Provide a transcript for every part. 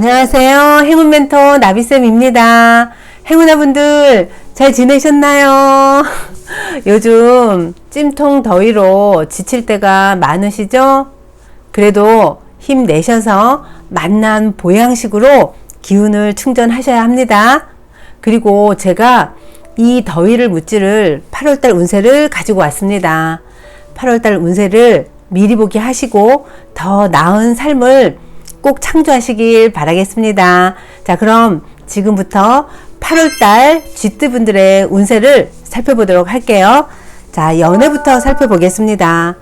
안녕하세요. 행운 멘토 나비쌤입니다. 행운아분들 잘 지내셨나요? 요즘 찜통 더위로 지칠 때가 많으시죠? 그래도 힘내셔서 맛난 보양식으로 기운을 충전하셔야 합니다. 그리고 제가 이 더위를 무찌를 8월달 운세를 가지고 왔습니다. 8월달 운세를 미리 보기 하시고 더 나은 삶을 꼭 창조하시길 바라겠습니다. 자, 그럼 지금부터 8월달 쥐띠분들의 운세를 살펴보도록 할게요. 자, 연애부터 살펴보겠습니다.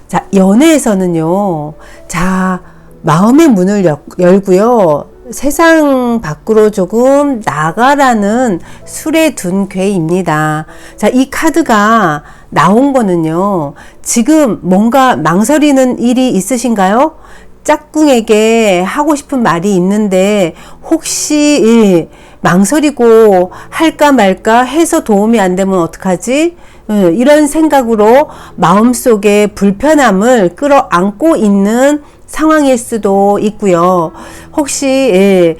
자, 연애에서는요, 자, 마음의 문을 열고요, 세상 밖으로 조금 나가라는 술에 둔 괴입니다. 자, 이 카드가 나온 거는요, 지금 뭔가 망설이는 일이 있으신가요? 짝꿍에게 하고 싶은 말이 있는데 혹시 망설이고 할까 말까 해서 도움이 안 되면 어떡하지? 이런 생각으로 마음속에 불편함을 끌어안고 있는 상황일 수도 있고요. 혹시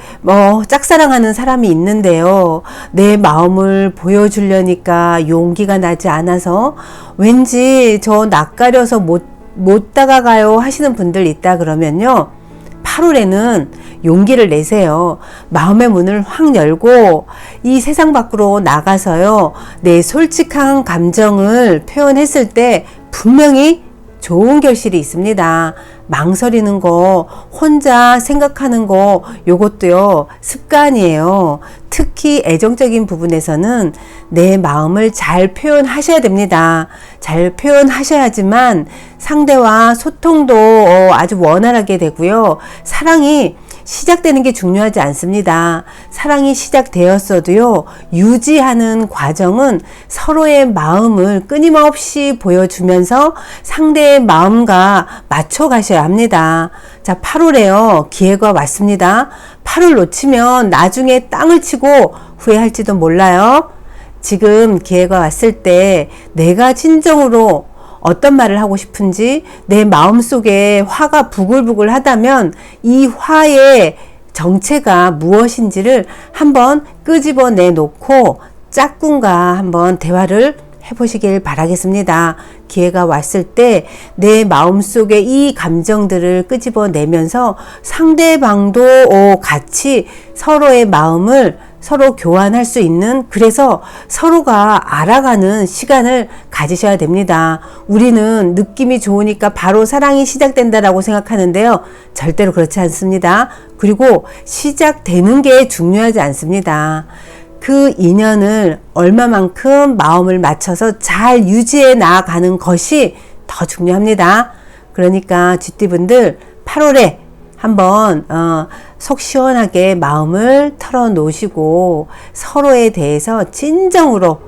짝사랑하는 사람이 있는데요, 내 마음을 보여주려니까 용기가 나지 않아서 왠지 저 낯가려서 못 다가가요 하시는 분들 있다 그러면요, 8월에는 용기를 내세요. 마음의 문을 확 열고 이 세상 밖으로 나가서요, 내 솔직한 감정을 표현했을 때 분명히 좋은 결실이 있습니다. 망설이는 거, 혼자 생각하는 거, 요것도요, 습관이에요. 특히 애정적인 부분에서는 내 마음을 잘 표현하셔야 됩니다. 잘 표현하셔야지만 상대와 소통도 아주 원활하게 되고요. 사랑이 시작되는 게 중요하지 않습니다. 사랑이 시작되었어도요, 유지하는 과정은 서로의 마음을 끊임없이 보여주면서 상대의 마음과 맞춰 가셔야 합니다. 자, 8월에요, 기회가 왔습니다. 8월 놓치면 나중에 땅을 치고 후회할지도 몰라요. 지금 기회가 왔을 때 내가 진정으로 어떤 말을 하고 싶은지, 내 마음속에 화가 부글부글 하다면 이 화의 정체가 무엇인지를 한번 끄집어내 놓고 짝꿍과 한번 대화를 해보시길 바라겠습니다. 기회가 왔을 때 내 마음속에 이 감정들을 끄집어내면서 상대방도 같이 서로의 마음을 서로 교환할 수 있는, 그래서 서로가 알아가는 시간을 가지셔야 됩니다. 우리는 느낌이 좋으니까 바로 사랑이 시작된다라고 생각하는데요, 절대로 그렇지 않습니다. 그리고 시작되는 게 중요하지 않습니다. 그 인연을 얼마만큼 마음을 맞춰서 잘 유지해 나가는 것이 더 중요합니다. 그러니까 쥐띠분들 8월에 한번 속 시원하게 마음을 털어놓으시고 서로에 대해서 진정으로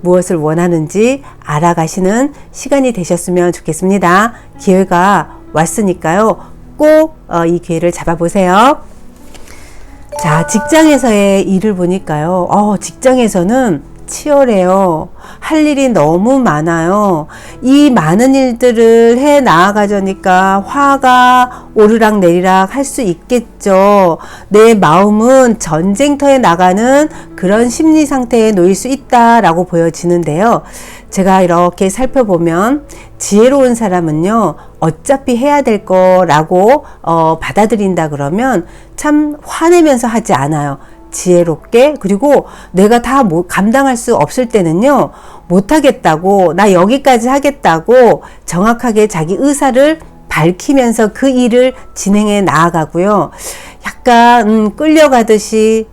무엇을 원하는지 알아가시는 시간이 되셨으면 좋겠습니다. 기회가 왔으니까요, 꼭 이 기회를 잡아보세요. 자, 직장에서의 일을 보니까요, 직장에서는 치열해요. 할 일이 너무 많아요. 이 많은 일들을 해 나아가자니까 화가 오르락 내리락 할 수 있겠죠. 내 마음은 전쟁터에 나가는 그런 심리 상태에 놓일 수 있다라고 보여지는데요. 제가 이렇게 살펴보면 지혜로운 사람은요, 어차피 해야 될 거라고 받아들인다 그러면 참 화내면서 하지 않아요. 지혜롭게. 그리고 내가 다 감당할 수 없을 때는요, 못하겠다고, 나 여기까지 하겠다고 정확하게 자기 의사를 밝히면서 그 일을 진행해 나아가고요. 약간 끌려가듯이,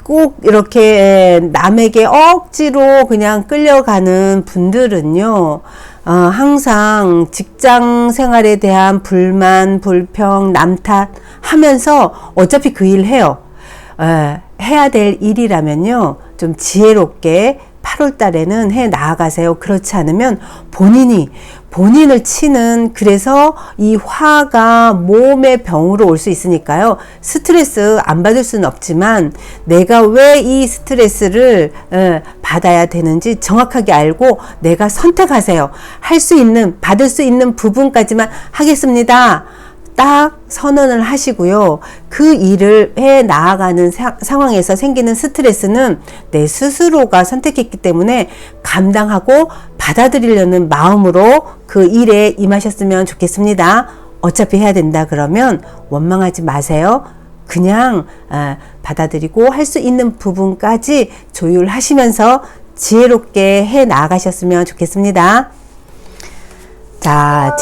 꼭 이렇게 남에게 억지로 그냥 끌려가는 분들은요, 항상 직장 생활에 대한 불만, 불평, 남탓 하면서 어차피 그 일 해요. 해야 될 일이라면요, 좀 지혜롭게 8월 달에는 해 나아가세요. 그렇지 않으면 본인을 치는, 그래서 이 화가 몸의 병으로 올 수 있으니까요, 스트레스 안 받을 수는 없지만 내가 왜 이 스트레스를 받아야 되는지 정확하게 알고 내가 선택하세요. 할 수 있는, 받을 수 있는 부분까지만 하겠습니다. 딱 선언을 하시고요. 그 일을 해 나아가는 상황에서 생기는 스트레스는 내 스스로가 선택했기 때문에 감당하고 받아들이려는 마음으로 그 일에 임하셨으면 좋겠습니다. 어차피 해야 된다 그러면 원망하지 마세요. 그냥 받아들이고 할 수 있는 부분까지 조율하시면서 지혜롭게 해 나아가셨으면 좋겠습니다. 자,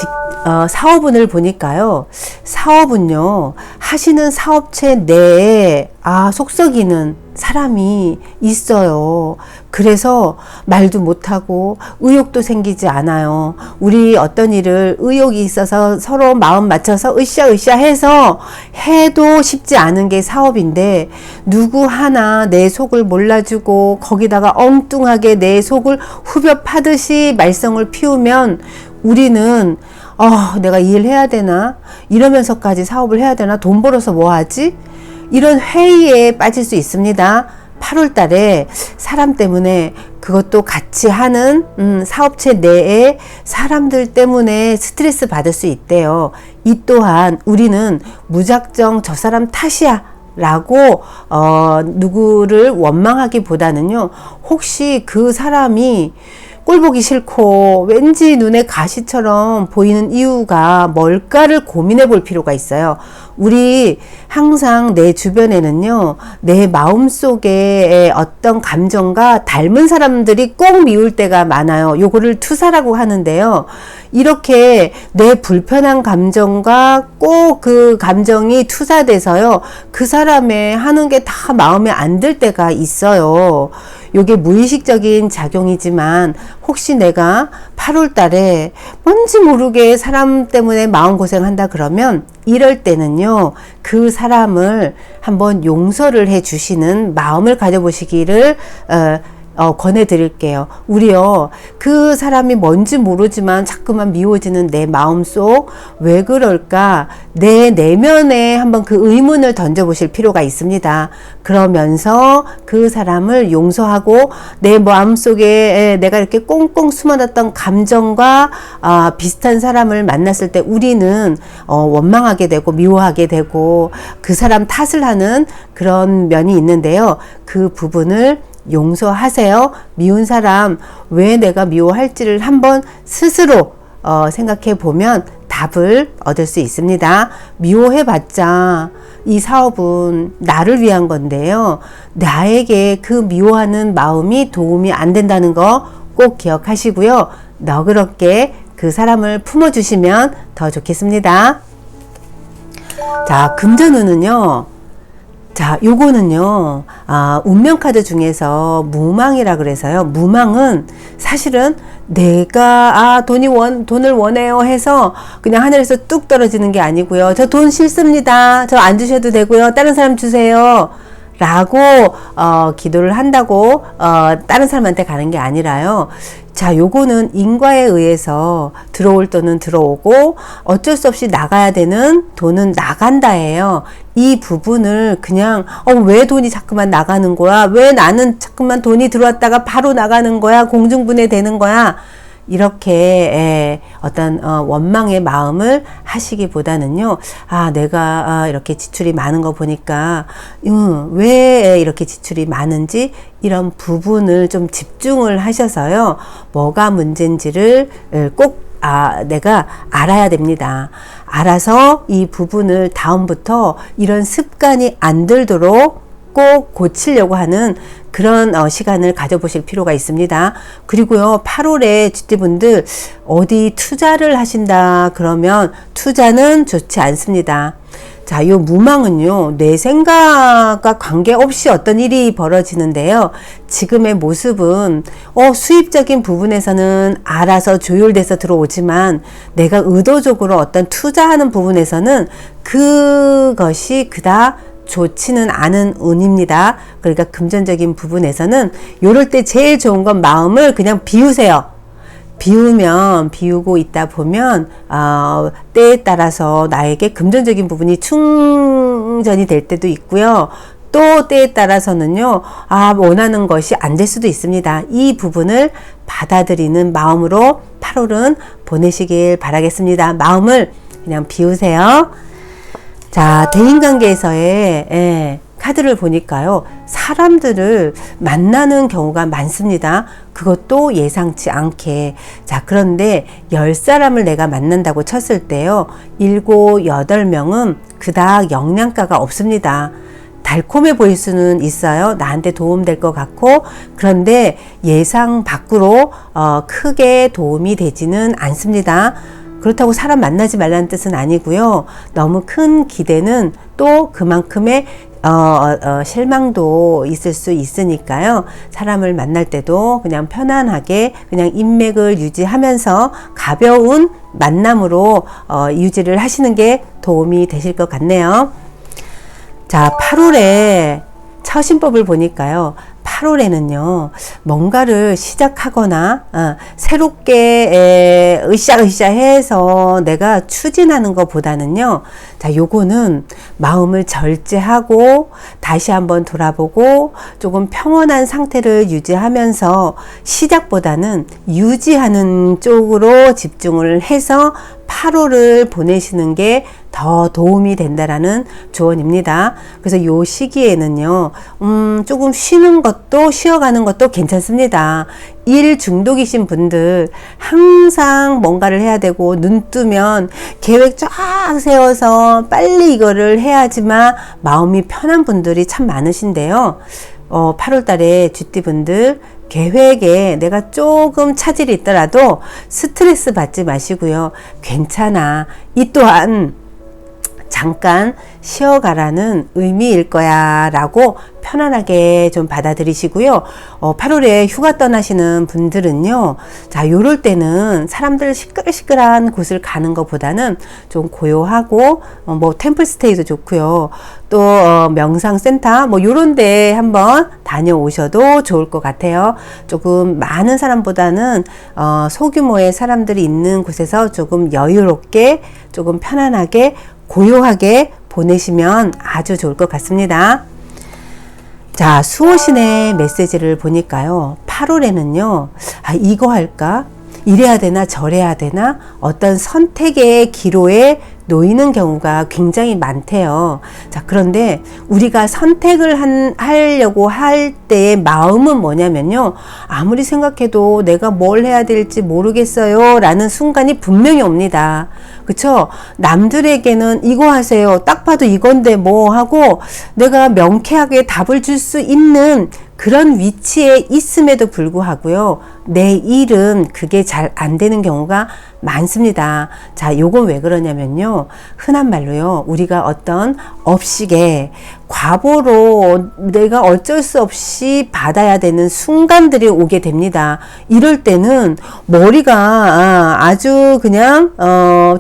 사업운을 보니까요. 사업은요, 하시는 사업체 내에 속썩이는 사람이 있어요. 그래서 말도 못하고 의욕도 생기지 않아요. 우리 어떤 일을 의욕이 있어서 서로 마음 맞춰서 으쌰으쌰 해서 해도 쉽지 않은 게 사업인데, 누구 하나 내 속을 몰라주고 거기다가 엉뚱하게 내 속을 후벼 파듯이 말썽을 피우면 우리는 내가 이 일 해야 되나? 이러면서까지 사업을 해야 되나? 돈 벌어서 뭐 하지? 이런 회의에 빠질 수 있습니다. 8월 달에 사람 때문에, 그것도 같이 하는 사업체 내에 사람들 때문에 스트레스 받을 수 있대요. 이 또한 우리는 무작정 저 사람 탓이야 라고 누구를 원망하기보다는요, 혹시 그 사람이 꼴 보기 싫고 왠지 눈에 가시처럼 보이는 이유가 뭘까를 고민해 볼 필요가 있어요. 우리 항상 내 주변에는요, 내 마음속에 어떤 감정과 닮은 사람들이 꼭 미울 때가 많아요. 요거를 투사라고 하는데요. 이렇게 내 불편한 감정과 꼭 그 감정이 투사돼서요, 그 사람의 하는 게 다 마음에 안 들 때가 있어요. 요게 무의식적인 작용이지만, 혹시 내가 8월 달에 뭔지 모르게 사람 때문에 마음고생 한다 그러면, 이럴 때는요, 그 사람을 한번 용서를 해 주시는 마음을 가져보시기를 권해드릴게요. 우리요, 그 사람이 뭔지 모르지만 자꾸만 미워지는 내 마음속, 왜 그럴까? 내 내면에 한번 그 의문을 던져보실 필요가 있습니다. 그러면서 그 사람을 용서하고, 내 마음속에 내가 이렇게 꽁꽁 숨어놨던 감정과 비슷한 사람을 만났을 때 우리는 원망하게 되고 미워하게 되고 그 사람 탓을 하는 그런 면이 있는데요. 그 부분을 용서하세요. 미운 사람 왜 내가 미워할지를 한번 스스로 생각해 보면 답을 얻을 수 있습니다. 미워해봤자 이 사업은 나를 위한 건데요, 나에게 그 미워하는 마음이 도움이 안 된다는 거 꼭 기억하시고요. 너그럽게 그 사람을 품어주시면 더 좋겠습니다. 자, 금전운은요, 자, 요거는요, 운명카드 중에서 무망이라 그래서요. 무망은 사실은 내가, 돈을 원해요 해서 그냥 하늘에서 뚝 떨어지는 게 아니고요. 저 돈 싫습니다. 저 안 주셔도 되고요. 다른 사람 주세요. 라고, 기도를 한다고, 다른 사람한테 가는 게 아니라요. 자, 요거는 인과에 의해서 들어올 돈은 들어오고 어쩔 수 없이 나가야 되는 돈은 나간다예요. 이 부분을 그냥 왜 돈이 자꾸만 나가는 거야? 왜 나는 자꾸만 돈이 들어왔다가 바로 나가는 거야? 공중분해되는 거야? 이렇게 어떤 원망의 마음을 하시기보다는요, 내가 이렇게 지출이 많은 거 보니까 왜 이렇게 지출이 많은지 이런 부분을 좀 집중을 하셔서요, 뭐가 문제인지를 꼭 내가 알아야 됩니다. 알아서 이 부분을 다음부터 이런 습관이 안 들도록 꼭 고치려고 하는 그런 시간을 가져보실 필요가 있습니다. 그리고요, 8월에 쥐띠분들 어디 투자를 하신다 그러면 투자는 좋지 않습니다. 자, 요 무망은요, 내 생각과 관계없이 어떤 일이 벌어지는데요, 지금의 모습은 수입적인 부분에서는 알아서 조율돼서 들어오지만 내가 의도적으로 어떤 투자하는 부분에서는 그것이 그닥 좋지는 않은 운입니다. 그러니까 금전적인 부분에서는 요럴 때 제일 좋은 건 마음을 그냥 비우세요. 비우고 있다 보면 때에 따라서 나에게 금전적인 부분이 충전이 될 때도 있고요. 또 때에 따라서는요, 원하는 것이 안 될 수도 있습니다. 이 부분을 받아들이는 마음으로 8월은 보내시길 바라겠습니다. 마음을 그냥 비우세요. 자, 대인관계에서의 카드를 보니까요, 사람들을 만나는 경우가 많습니다. 그것도 예상치 않게. 자, 그런데 10사람을 내가 만난다고 쳤을 때요, 7, 8명은 그닥 영양가가 없습니다. 달콤해 보일 수는 있어요. 나한테 도움될 것 같고, 그런데 예상 밖으로 크게 도움이 되지는 않습니다. 그렇다고 사람 만나지 말라는 뜻은 아니고요. 너무 큰 기대는 또 그만큼의 실망도 있을 수 있으니까요. 사람을 만날 때도 그냥 편안하게 그냥 인맥을 유지하면서 가벼운 만남으로 유지를 하시는 게 도움이 되실 것 같네요. 자, 8월에 처신법을 보니까요, 8월에는요, 뭔가를 시작하거나 새롭게 으쌰으쌰 해서 내가 추진하는 것보다는요, 자, 요거는 마음을 절제하고 다시 한번 돌아보고 조금 평온한 상태를 유지하면서 시작보다는 유지하는 쪽으로 집중을 해서 8월을 보내시는 게 더 도움이 된다라는 조언입니다. 그래서 요 시기에는요, 조금 쉬어가는 것도 괜찮습니다. 일 중독이신 분들, 항상 뭔가를 해야 되고, 눈 뜨면 계획 쫙 세워서 빨리 이거를 해야지만 마음이 편한 분들이 참 많으신데요. 8월 달에 쥐띠 분들, 계획에 내가 조금 차질이 있더라도 스트레스 받지 마시고요. 괜찮아. 이 또한 잠깐 쉬어가라는 의미일 거야 라고 편안하게 좀 받아들이시고요. 8월에 휴가 떠나시는 분들은요, 자, 요럴 때는 사람들 시끌시끌한 곳을 가는 것보다는 좀 고요하고, 뭐 템플스테이도 좋고요. 또 명상센터 뭐 요런 데 한번 다녀오셔도 좋을 것 같아요. 조금 많은 사람보다는 소규모의 사람들이 있는 곳에서 조금 여유롭게, 조금 편안하게, 고요하게 보내시면 아주 좋을 것 같습니다. 자, 수호신의 메시지를 보니까요, 8월에는요, 이거 할까? 이래야 되나 저래야 되나? 어떤 선택의 기로에 놓이는 경우가 굉장히 많대요. 자, 그런데 우리가 선택을 하려고 할 때의 마음은 뭐냐면요, 아무리 생각해도 내가 뭘 해야 될지 모르겠어요 라는 순간이 분명히 옵니다. 그쵸? 남들에게는 이거 하세요, 딱 봐도 이건데 뭐 하고 내가 명쾌하게 답을 줄 수 있는 그런 위치에 있음에도 불구하고요, 내 일은 그게 잘 안 되는 경우가 많습니다. 자, 요건 왜 그러냐면요, 흔한 말로요, 우리가 어떤 업식에 과보로 내가 어쩔 수 없이 받아야 되는 순간들이 오게 됩니다. 이럴 때는 머리가 아주 그냥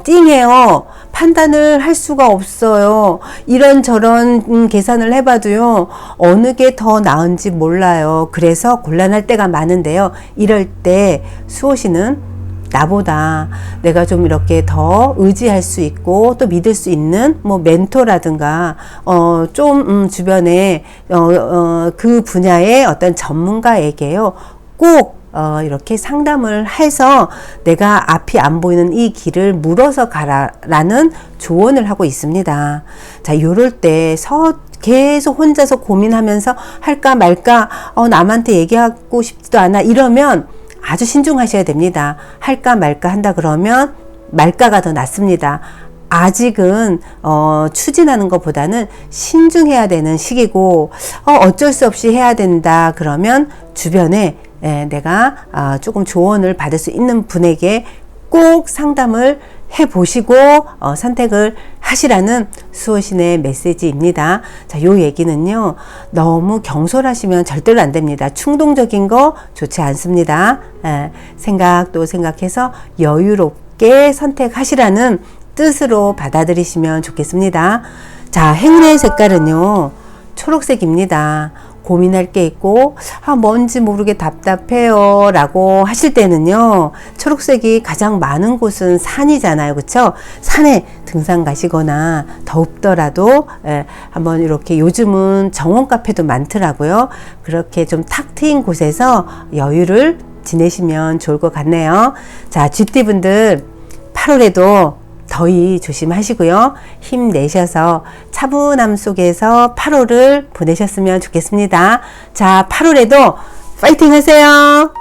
띵해요. 판단을 할 수가 없어요. 이런저런 계산을 해봐도요, 어느 게 더 나은지 몰라요. 그래서 곤란할 때가 많은데요, 이럴 때 수호신은 나보다 내가 좀 이렇게 더 의지할 수 있고 또 믿을 수 있는 뭐 멘토라든가 좀 주변에 그 분야의 어떤 전문가에게요, 꼭 이렇게 상담을 해서 내가 앞이 안 보이는 이 길을 물어서 가라라는 조언을 하고 있습니다. 자, 요럴 때 계속 혼자서 고민하면서 할까 말까, 남한테 얘기하고 싶지도 않아, 이러면 아주 신중하셔야 됩니다. 할까 말까 한다 그러면 말까가 더 낫습니다. 아직은 추진하는 것보다는 신중해야 되는 시기고, 어쩔 수 없이 해야 된다 그러면 주변에 내가 조금 조언을 받을 수 있는 분에게 꼭 상담을 해보시고 선택을 하시라는 수호신의 메시지입니다. 자, 요 얘기는요, 너무 경솔하시면 절대로 안 됩니다. 충동적인 거 좋지 않습니다. 생각도 생각해서 여유롭게 선택하시라는 뜻으로 받아들이시면 좋겠습니다. 자, 행운의 색깔은요, 초록색입니다. 고민할 게 있고 뭔지 모르게 답답해요 라고 하실 때는요, 초록색이 가장 많은 곳은 산이잖아요. 그쵸? 산에 등산 가시거나 더웁더라도 한번 이렇게, 요즘은 정원 카페도 많더라고요. 그렇게 좀 탁 트인 곳에서 여유를 지내시면 좋을 것 같네요. 자, 쥐띠분들 8월에도 더위 조심하시고요. 힘내셔서 차분함 속에서 8월을 보내셨으면 좋겠습니다. 자, 8월에도 파이팅 하세요.